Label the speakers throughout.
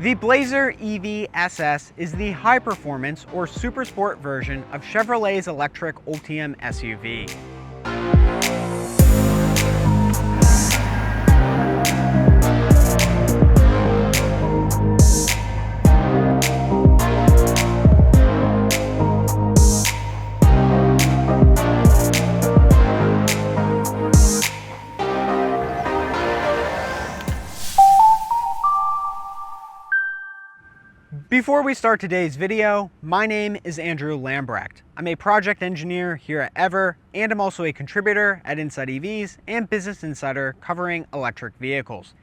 Speaker 1: The Blazer EV SS is the high-performance or super sport version of Chevrolet's electric Ultium SUV. Before we start today's video, my name is Andrew Lambrecht. I'm a project engineer here at Ever, and I'm also a contributor at Inside EVs and Business Insider covering electric vehicles.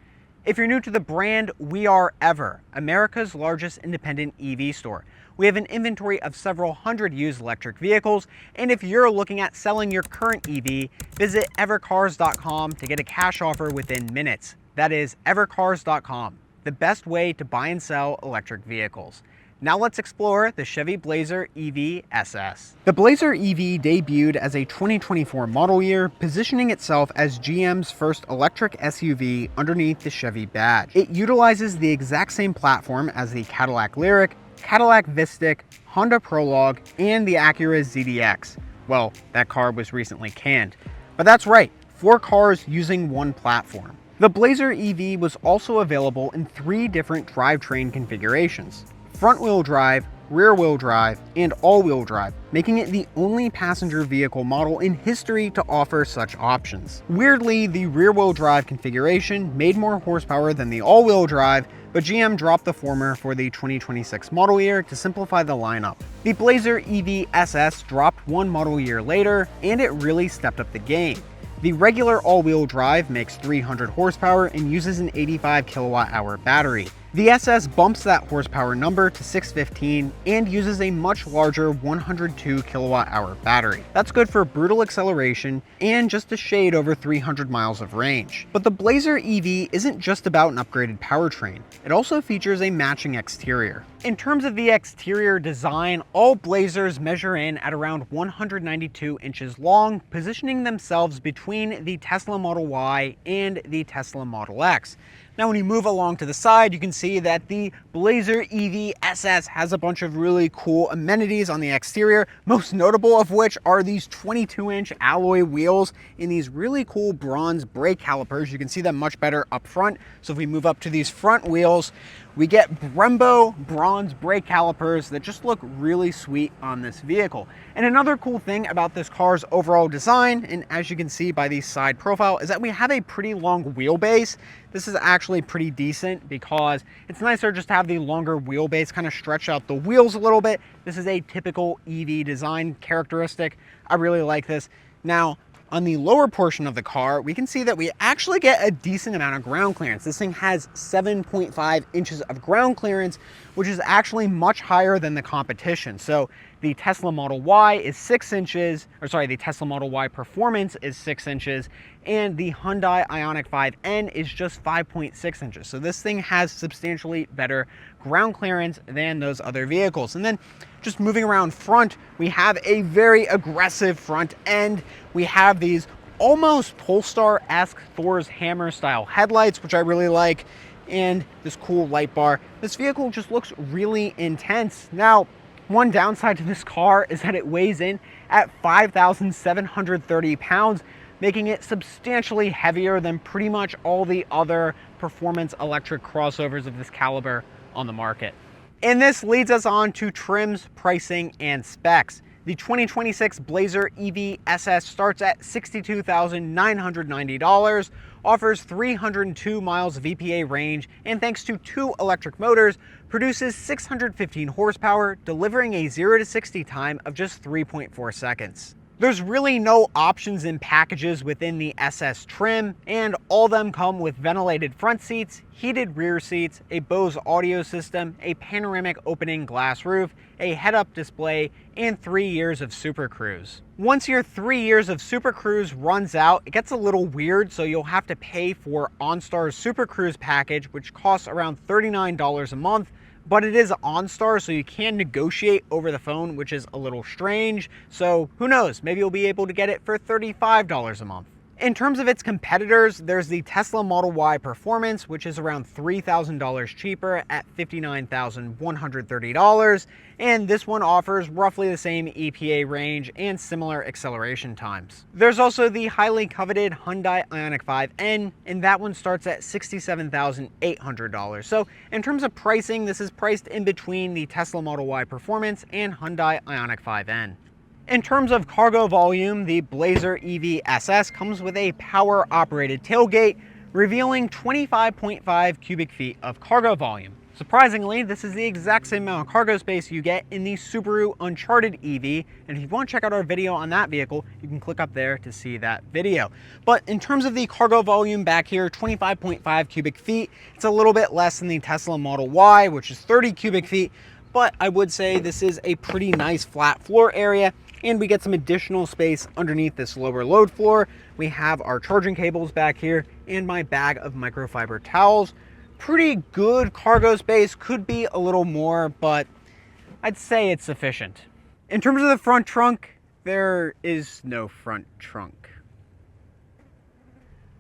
Speaker 1: If you're new to the brand, we are Ever, America's largest independent EV store. We have an inventory of several hundred used electric vehicles, and if you're looking at selling your current EV, visit evercars.com to get a cash offer within minutes. That is evercars.com. The best way to buy and sell electric vehicles. Now let's explore the Chevy Blazer EV SS. The Blazer EV debuted as a 2024 model year, positioning itself as GM's first electric SUV underneath the Chevy badge. It utilizes the exact same platform as the Cadillac Lyriq, Cadillac Vistic, Honda Prologue, and the Acura ZDX. Well, that car was recently canned. But that's right, 4 cars using one platform. The Blazer EV was also available in 3 different drivetrain configurations: front-wheel drive, rear-wheel drive, and all-wheel drive, making it the only passenger vehicle model in history to offer such options. Weirdly, the rear-wheel drive configuration made more horsepower than the all-wheel drive, but GM dropped the former for the 2026 model year to simplify the lineup. The Blazer EV SS dropped 1 model year later, and it really stepped up the game. The regular all-wheel drive makes 300 horsepower and uses an 85 kilowatt-hour battery. The SS bumps that horsepower number to 615 and uses a much larger 102 kilowatt-hour battery. That's good for brutal acceleration and just a shade over 300 miles of range. But the Blazer EV isn't just about an upgraded powertrain. It also features a matching exterior. In terms of the exterior design, all Blazers measure in at around 192 inches long, positioning themselves between the Tesla Model Y and the Tesla Model X. Now, when you move along to the side, you can see that the Blazer EV SS has a bunch of really cool amenities on the exterior, most notable of which are these 22-inch alloy wheels and these really cool bronze brake calipers. You can see them much better up front. So if we move up to these front wheels, we get Brembo bronze brake calipers that just look really sweet on this vehicle. And another cool thing about this car's overall design, and as you can see by the side profile, is that we have a pretty long wheelbase. This is actually pretty decent because it's nicer just to have the longer wheelbase, kind of stretch out the wheels a little bit. This is a typical EV design characteristic. I really like this. Now, on the lower portion of the car, we can see that we actually get a decent amount of ground clearance. This thing has 7.5 inches of ground clearance, which is actually much higher than the competition. So the Tesla Model Y is 6 inches, the Tesla Model Y Performance is 6 inches, and the Hyundai IONIQ 5N is just 5.6 inches. So this thing has substantially better ground clearance than those other vehicles. And then just moving around front, we have a very aggressive front end. We have these almost Polestar-esque Thor's Hammer style headlights, which I really like, and this cool light bar. This vehicle just looks really intense. Now, one downside to this car is that it weighs in at 5,730 pounds, making it substantially heavier than pretty much all the other performance electric crossovers of this caliber on the market. And this leads us on to trims, pricing, and specs. The 2026 Blazer EV SS starts at $62,990, offers 302 miles of EPA range, and thanks to 2 electric motors, produces 615 horsepower, delivering a 0 to 60 time of just 3.4 seconds. There's really no options in packages within the SS trim, and all of them come with ventilated front seats, heated rear seats, a Bose audio system, a panoramic opening glass roof, a head-up display, and 3 years of Super Cruise. Once your 3 years of Super Cruise runs out, it gets a little weird, so you'll have to pay for OnStar's Super Cruise package, which costs around $39 a month. But it is OnStar, so you can negotiate over the phone, which is a little strange. So who knows, maybe you'll be able to get it for $35 a month. In terms of its competitors, there's the Tesla Model Y Performance, which is around $3,000 cheaper at $59,130, and this one offers roughly the same EPA range and similar acceleration times. There's also the highly coveted Hyundai IONIQ 5N, and that one starts at $67,800. So in terms of pricing, this is priced in between the Tesla Model Y Performance and Hyundai IONIQ 5N. In terms of cargo volume, the Blazer EV SS comes with a power-operated tailgate, revealing 25.5 cubic feet of cargo volume. Surprisingly, this is the exact same amount of cargo space you get in the Subaru Uncharted EV, and if you want to check out our video on that vehicle, you can click up there to see that video. But in terms of the cargo volume back here, 25.5 cubic feet, it's a little bit less than the Tesla Model Y, which is 30 cubic feet, but I would say this is a pretty nice flat floor area, and we get some additional space underneath this lower load floor. We have our charging cables back here and my bag of microfiber towels. Pretty good cargo space, could be a little more, but I'd say it's sufficient. In terms of the front trunk, there is no front trunk.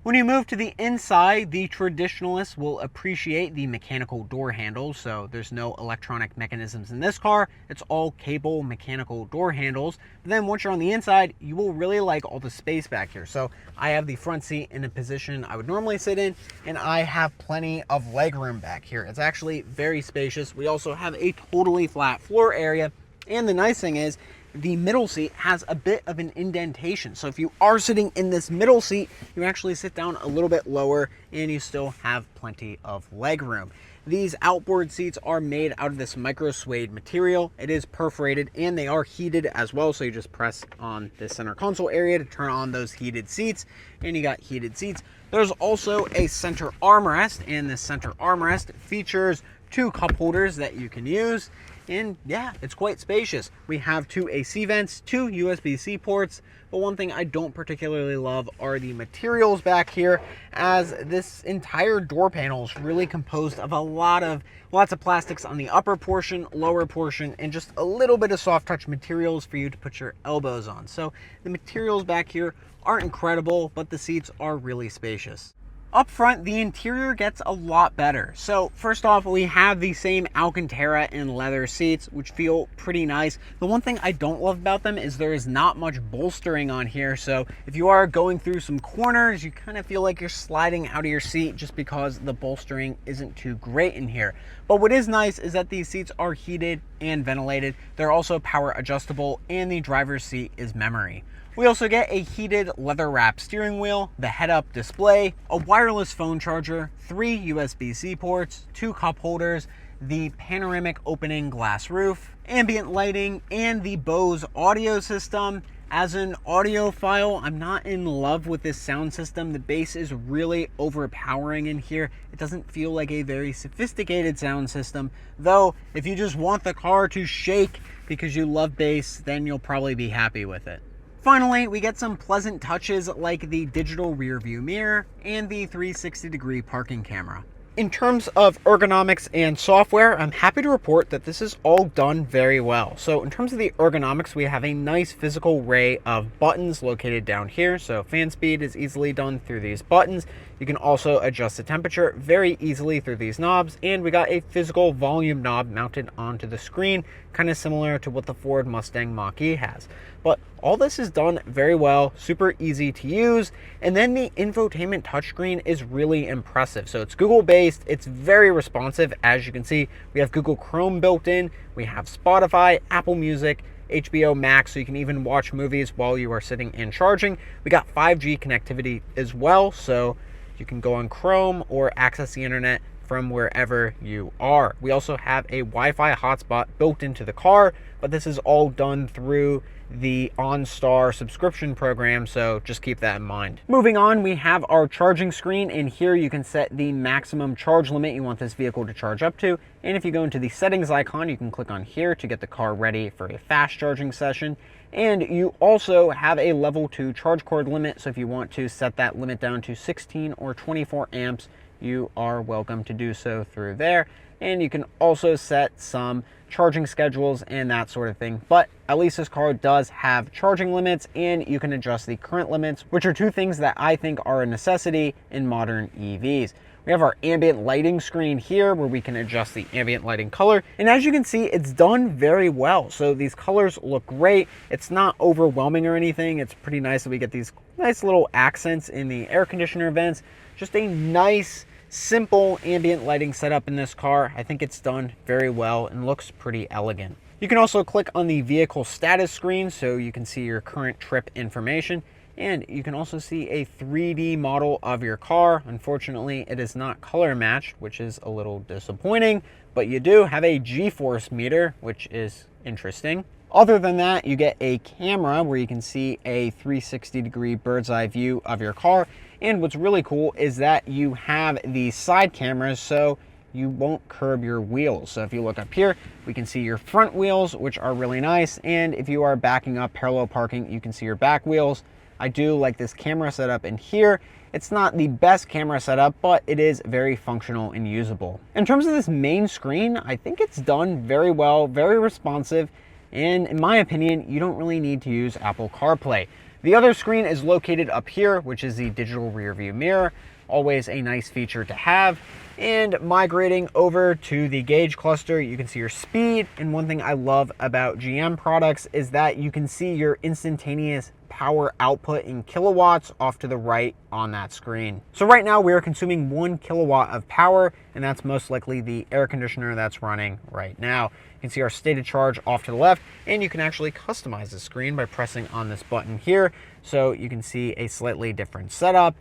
Speaker 1: When you move to the inside, the traditionalists will appreciate the mechanical door handles, so there's no electronic mechanisms in this car. It's all cable mechanical door handles. But then once you're on the inside, you will really like all the space back here. So I have the front seat in a position I would normally sit in, and I have plenty of legroom back here. It's actually very spacious. We also have a totally flat floor area, and the nice thing is, the middle seat has a bit of an indentation. So if you are sitting in this middle seat, you actually sit down a little bit lower and you still have plenty of leg room. These outboard seats are made out of this micro suede material. It is perforated and they are heated as well. So you just press on the center console area to turn on those heated seats, and you got heated seats. There's also a center armrest, and this center armrest features 2 cup holders that you can use. And yeah, it's quite spacious. We have 2 AC vents, 2 USB-C ports, but one thing I don't particularly love are the materials back here, as this entire door panel is really composed of lots of plastics on the upper portion, lower portion, and just a little bit of soft touch materials for you to put your elbows on. So the materials back here aren't incredible, but the seats are really spacious. Up front, the interior gets a lot better. So first off, we have the same Alcantara and leather seats, which feel pretty nice. The one thing I don't love about them is there is not much bolstering on here. So if you are going through some corners, you kind of feel like you're sliding out of your seat just because the bolstering isn't too great in here. But what is nice is that these seats are heated and ventilated. They're also power adjustable, and the driver's seat is memory. We also get a heated leather wrap steering wheel, the head-up display, a wireless phone charger, 3 USB-C ports, 2 cup holders, the panoramic opening glass roof, ambient lighting, and the Bose audio system. As an audiophile, I'm not in love with this sound system. The bass is really overpowering in here. It doesn't feel like a very sophisticated sound system, though if you just want the car to shake because you love bass, then you'll probably be happy with it. Finally, we get some pleasant touches like the digital rear view mirror and the 360-degree parking camera. In terms of ergonomics and software, I'm happy to report that this is all done very well. So in terms of the ergonomics, we have a nice physical array of buttons located down here. So fan speed is easily done through these buttons. You can also adjust the temperature very easily through these knobs. And we got a physical volume knob mounted onto the screen, kind of similar to what the Ford Mustang Mach-E has. But all this is done very well, super easy to use. And then the infotainment touchscreen is really impressive. So it's Google based, it's very responsive. As you can see, we have Google Chrome built in, we have Spotify, Apple Music, HBO Max, so you can even watch movies while you are sitting and charging. We got 5G connectivity as well, so you can go on Chrome or access the internet from wherever you are. We also have a Wi-Fi hotspot built into the car, but this is all done through the OnStar subscription program, so just keep that in mind. Moving on, we have our charging screen, and here you can set the maximum charge limit you want this vehicle to charge up to. And if you go into the settings icon, you can click on here to get the car ready for a fast charging session. And you also have a level 2 charge cord limit, so if you want to set that limit down to 16 or 24 amps, you are welcome to do so through there. and you can also set some charging schedules and that sort of thing. But at least this car does have charging limits, and you can adjust the current limits, which are two things that I think are a necessity in modern EVs. We have our ambient lighting screen here where we can adjust the ambient lighting color. And as you can see, it's done very well. So these colors look great. It's not overwhelming or anything. It's pretty nice that we get these nice little accents in the air conditioner vents. Just a nice, simple ambient lighting setup in this car. I think it's done very well and looks pretty elegant. You can also click on the vehicle status screen so you can see your current trip information. And you can also see a 3D model of your car. Unfortunately, it is not color matched, which is a little disappointing, but you do have a G-force meter, which is interesting. Other than that, you get a camera where you can see a 360-degree bird's eye view of your car. And what's really cool is that you have the side cameras, so you won't curb your wheels. So if you look up here, we can see your front wheels, which are really nice. And if you are backing up parallel parking, you can see your back wheels. I do like this camera setup in here. It's not the best camera setup, but it is very functional and usable. In terms of this main screen, I think it's done very well, very responsive, and in my opinion, you don't really need to use Apple CarPlay. The other screen is located up here, which is the digital rear view mirror. Always a nice feature to have. And migrating over to the gauge cluster, you can see your speed. And one thing I love about GM products is that you can see your instantaneous power output in kilowatts off to the right on that screen. So right now we are consuming 1 kilowatt of power, and that's most likely the air conditioner that's running right now. You can see our state of charge off to the left, and you can actually customize the screen by pressing on this button here. So you can see a slightly different setup.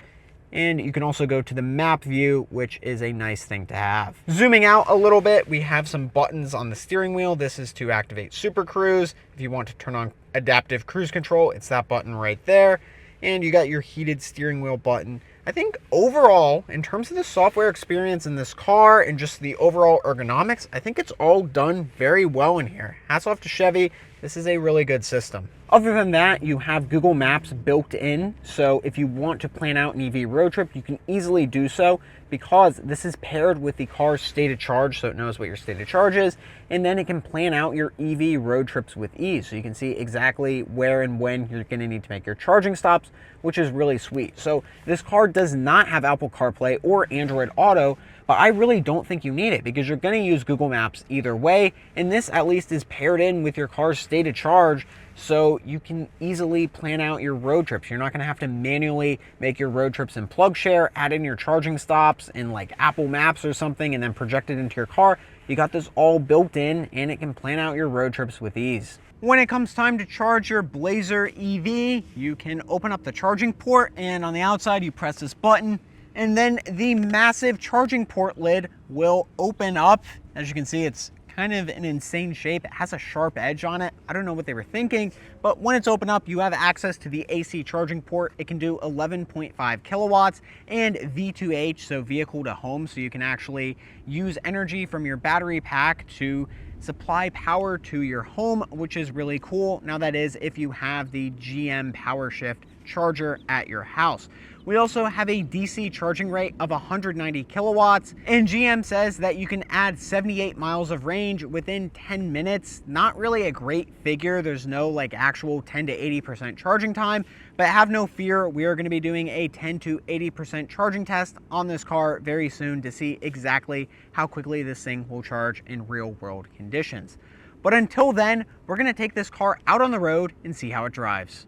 Speaker 1: And you can also go to the map view, which is a nice thing to have. Zooming out a little bit, we have some buttons on the steering wheel. This is to activate Super Cruise. If you want to turn on adaptive cruise control, it's that button right there. And you got your heated steering wheel button. I think overall, in terms of the software experience in this car and just the overall ergonomics, I think it's all done very well in here. Hats off to Chevy. This is a really good system. Other than that, you have Google Maps built in. So if you want to plan out an EV road trip, you can easily do so because this is paired with the car's state of charge. So it knows what your state of charge is. And then it can plan out your EV road trips with ease. So you can see exactly where and when you're going to need to make your charging stops, which is really sweet. So this car does not have Apple CarPlay or Android Auto, but I really don't think you need it because you're going to use Google Maps either way. And this at least is paired in with your car's state of charge, so you can easily plan out your road trips. You're not going to have to manually make your road trips in PlugShare, add in your charging stops in like Apple Maps or something, and then project it into your car. You got this all built in, and it can plan out your road trips with ease. When it comes time to charge your Blazer EV, you can open up the charging port, and on the outside you press this button, and then the massive charging port lid will open up. As you can see, it's kind of an insane shape. It has a sharp edge on it. I don't know what they were thinking, but when it's open up, you have access to the AC charging port. It can do 11.5 kilowatts and V2H, so vehicle to home, so you can actually use energy from your battery pack to supply power to your home, which is really cool. Now that is if you have the GM PowerShift charger at your house. We also have a DC charging rate of 190 kilowatts, and GM says that you can add 78 miles of range within 10 minutes. Not really a great figure. There's no like actual 10 to 80% charging time, but have no fear. We are going to be doing a 10 to 80% charging test on this car very soon to see exactly how quickly this thing will charge in real world conditions. But until then, we're going to take this car out on the road and see how it drives.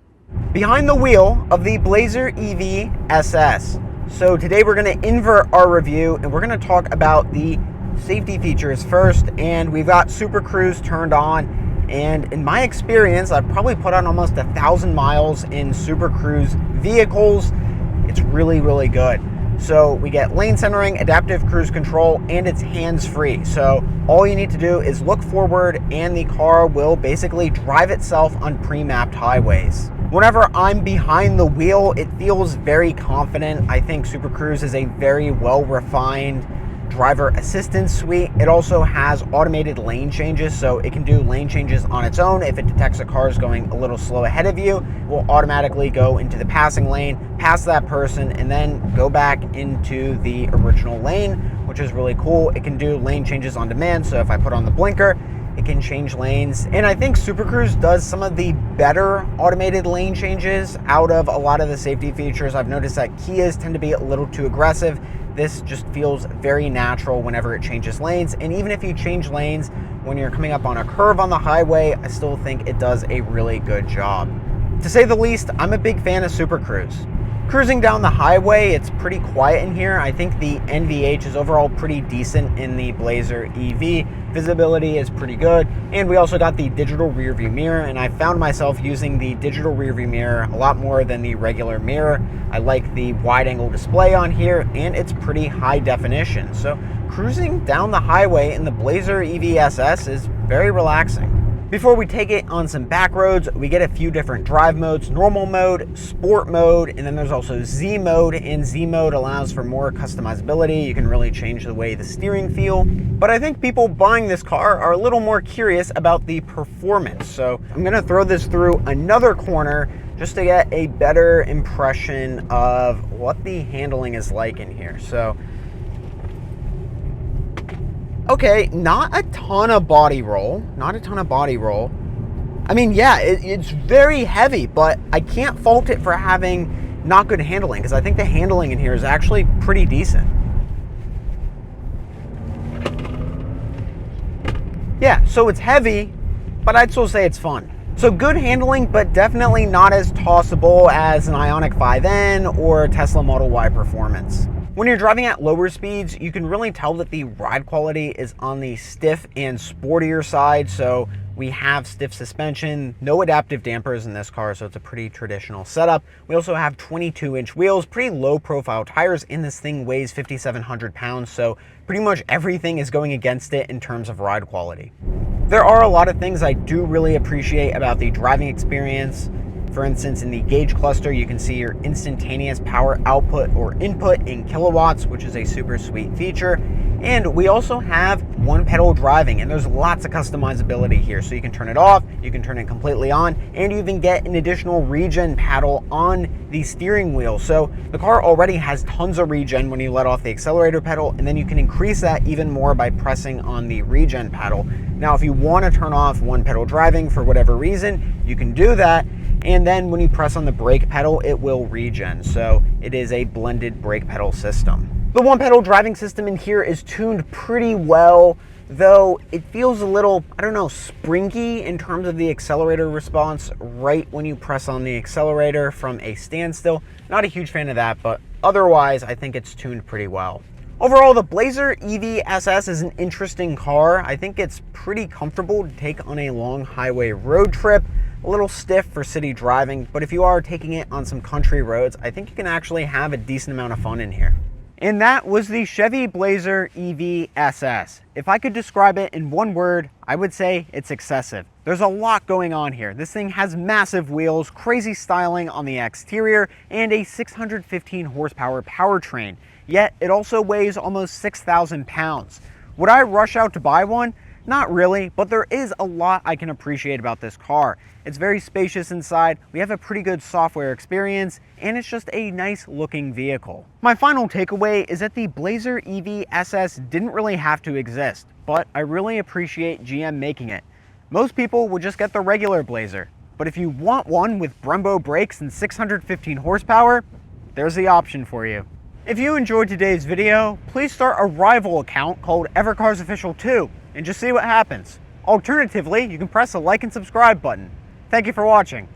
Speaker 1: Behind the wheel of the Blazer EV SS. So today we're going to invert our review and we're going to talk about the safety features first. And we've got Super Cruise turned on, and in my experience, I've probably put on almost 1,000 miles in Super Cruise vehicles. It's really, really good. So we get lane centering, adaptive cruise control, and it's hands-free. So all you need to do is look forward and the car will basically drive itself on pre-mapped highways. Whenever I'm behind the wheel, it feels very confident. I think Super Cruise is a very well-refined driver assistance suite. It also has automated lane changes, so it can do lane changes on its own. If it detects a car is going a little slow ahead of you, it will automatically go into the passing lane, pass that person, and then go back into the original lane, which is really cool. It can do lane changes on demand, so if I put on the blinker, it can change lanes. And I think Super Cruise does some of the better automated lane changes out of a lot of the safety features. I've noticed that Kias tend to be a little too aggressive. This just feels very natural whenever it changes lanes. And even if you change lanes when you're coming up on a curve on the highway, I still think it does a really good job. To say the least, I'm a big fan of Super Cruise. Cruising down the highway, it's pretty quiet in here. I think the NVH is overall pretty decent in the Blazer EV. Visibility is pretty good. And we also got the digital rear view mirror, and I found myself using the digital rear view mirror a lot more than the regular mirror. I like the wide angle display on here, and it's pretty high definition. So cruising down the highway in the Blazer EV SS is very relaxing. Before we take it on some back roads, we get a few different drive modes: normal mode, sport mode, and then there's also Z mode. And Z mode allows for more customizability. You can really change the way the steering feel. But I think people buying this car are a little more curious about the performance. So I'm gonna throw this through another corner just to get a better impression of what the handling is like in here. So, okay, not a ton of body roll. I mean, yeah, it's very heavy, but I can't fault it for having not good handling, because I think the handling in here is actually pretty decent. Yeah, so it's heavy, but I'd still say it's fun. So good handling, but definitely not as tossable as an IONIQ 5N or Tesla Model Y Performance. When you're driving at lower speeds, you can really tell that the ride quality is on the stiff and sportier side. So we have stiff suspension, no adaptive dampers in this car, so it's a pretty traditional setup. We also have 22-inch wheels, pretty low profile tires, and this thing weighs 5,700 pounds, so pretty much everything is going against it in terms of ride quality. There are a lot of things I do really appreciate about the driving experience. For instance, in the gauge cluster, you can see your instantaneous power output or input in kilowatts, which is a super sweet feature. And we also have one pedal driving, and there's lots of customizability here. So you can turn it off, you can turn it completely on, and you even get an additional regen paddle on the steering wheel. So the car already has tons of regen when you let off the accelerator pedal, and then you can increase that even more by pressing on the regen paddle. Now, if you want to turn off one pedal driving for whatever reason, you can do that. And then when you press on the brake pedal, it will regen. So it is a blended brake pedal system. The one pedal driving system in here is tuned pretty well, though it feels a little, I don't know, springy in terms of the accelerator response right when you press on the accelerator from a standstill. Not a huge fan of that, but otherwise I think it's tuned pretty well. Overall, the Blazer EV SS is an interesting car. I think it's pretty comfortable to take on a long highway road trip. A little stiff for city driving, but if you are taking it on some country roads, I think you can actually have a decent amount of fun in here. And that was the Chevy Blazer EV SS. If I could describe it in one word, I would say it's excessive. There's a lot going on here. This thing has massive wheels, crazy styling on the exterior, and a 615 horsepower powertrain. Yet it also weighs almost 6,000 pounds. Would I rush out to buy one? Not really, but there is a lot I can appreciate about this car. It's very spacious inside, we have a pretty good software experience, and it's just a nice looking vehicle. My final takeaway is that the Blazer EV SS didn't really have to exist, but I really appreciate GM making it. Most people would just get the regular Blazer, but if you want one with Brembo brakes and 615 horsepower, there's the option for you. If you enjoyed today's video, please start a rival account called EvercarsOfficial2 and just see what happens. Alternatively, you can press the like and subscribe button. Thank you for watching.